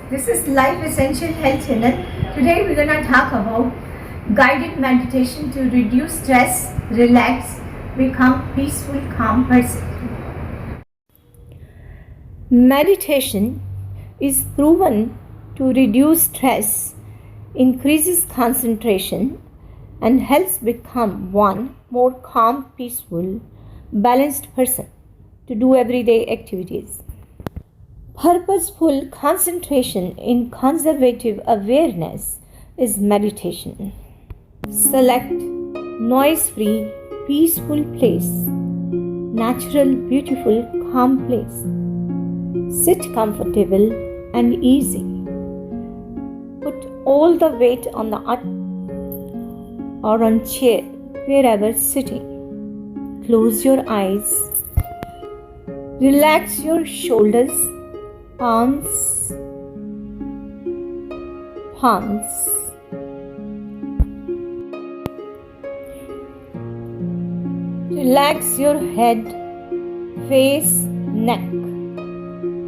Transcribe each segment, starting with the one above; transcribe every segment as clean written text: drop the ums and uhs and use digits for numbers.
This is Life Essential Health Channel. Today we're going to talk about guided meditation to reduce stress, relax, become peaceful, calm person. Meditation is proven to reduce stress, increases concentration, and helps become one more calm, peaceful, balanced person to do everyday activities. Purposeful concentration in conservative awareness is meditation. Select noise-free, peaceful place, natural, beautiful, calm place. Sit comfortable and easy. Put all the weight on the or on chair, wherever sitting. Close your eyes. Relax your shoulders, arms, palms. Relax your head, face, neck.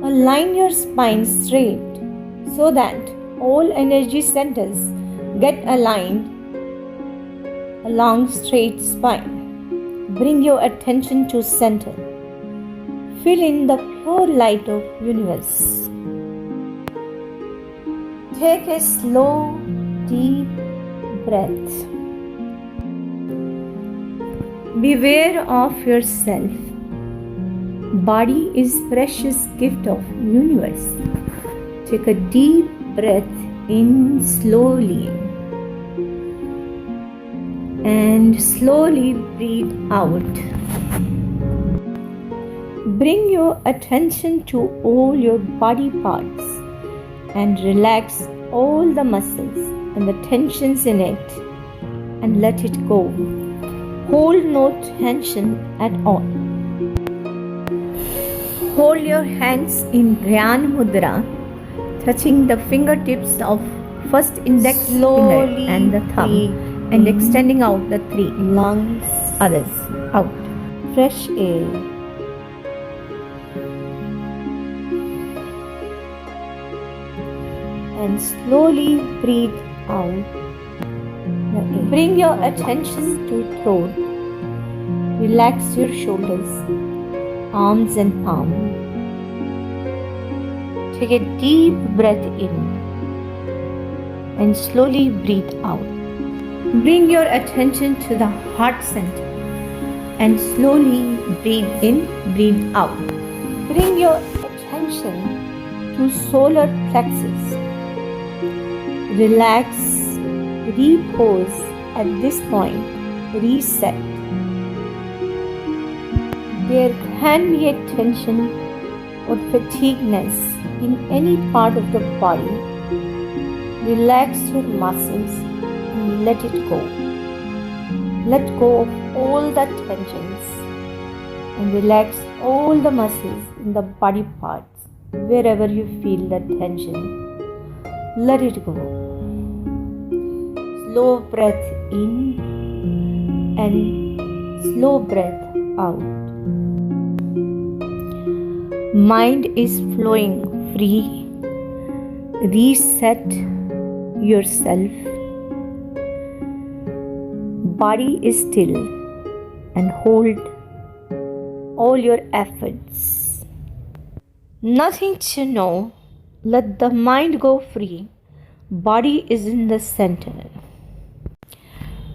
Align your spine straight so that all energy centers get aligned along straight spine. Bring your attention to center. Feel in the pure light of universe. Take a slow, deep breath. Beware of yourself. Body is precious gift of universe. Take a deep breath in slowly and slowly breathe out. Bring your attention to all your body parts and relax all the muscles and the tensions in it and let it go. Hold no tension at all. Hold your hands in Dhyan Mudra, touching the fingertips of first index finger and the thumb and extending out the three lungs others out. Fresh air. And slowly breathe out. Bring your attention to throat. Relax your shoulders, arms and palm. Take a deep breath in and slowly breathe out. Bring your attention to the heart center and slowly breathe in, breathe out. Bring your attention to solar plexus. Relax, repose at this point, reset. There can be a tension or fatigueness in any part of the body. Relax your muscles and let it go. Let go of all the tensions and relax all the muscles in the body parts wherever you feel that tension. Let it go. Slow breath in and slow breath out. Mind is flowing free. Reset yourself. Body is still and hold all your efforts. Nothing to know. Let the mind go free. Body is in the center.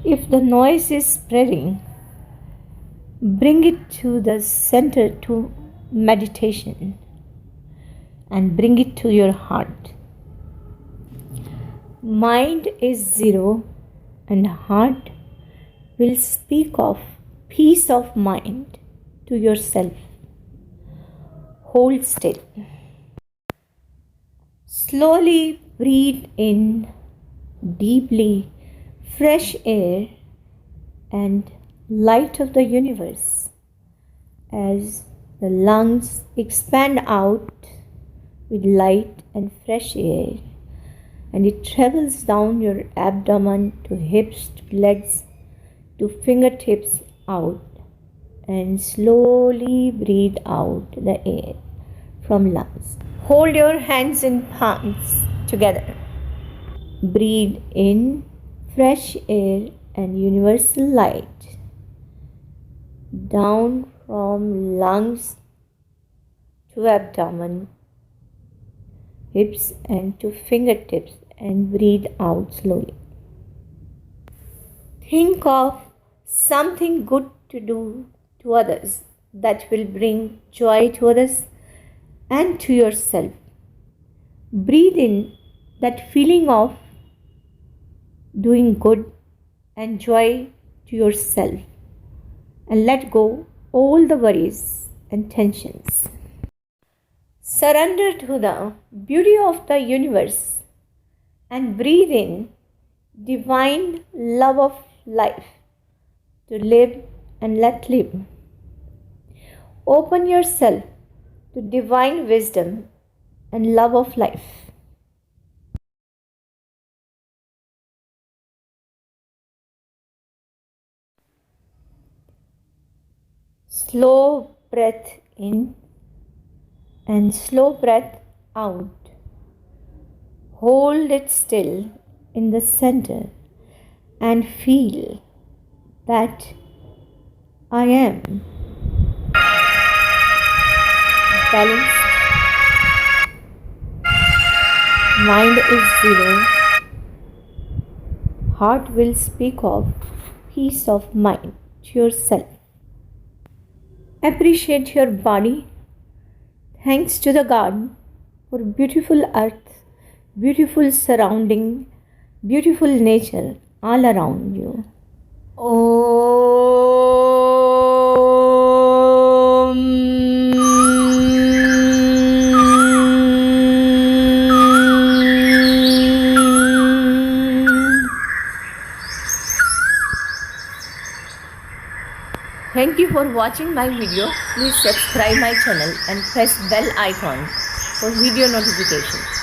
If the noise is spreading, bring it to the center to meditation and bring it to your heart. Mind is zero and heart will speak of peace of mind to yourself. Hold still. Slowly breathe in deeply fresh air and light of the universe as the lungs expand out with light and fresh air, and it travels down your abdomen to hips, to legs, to fingertips out, and slowly breathe out the air. from lungs. Hold your hands in palms together. Breathe in fresh air and universal light down from lungs to abdomen, hips and to fingertips, and breathe out slowly. Think of something good to do to others that will bring joy to others and to yourself. Breathe in that feeling of doing good and joy to yourself and let go all the worries and tensions. Surrender to the beauty of the universe and breathe in divine love of life to live and let live. Open yourself to divine wisdom and love of life. Slow breath in and slow breath out. Hold it still in the center and feel that I am balanced. Mind is zero. Heart will speak of peace of mind to yourself. Appreciate your body. Thanks to the God for beautiful earth, beautiful surrounding, beautiful nature all around you. Thank you for watching my video. Please subscribe my channel and press bell icon for video notification.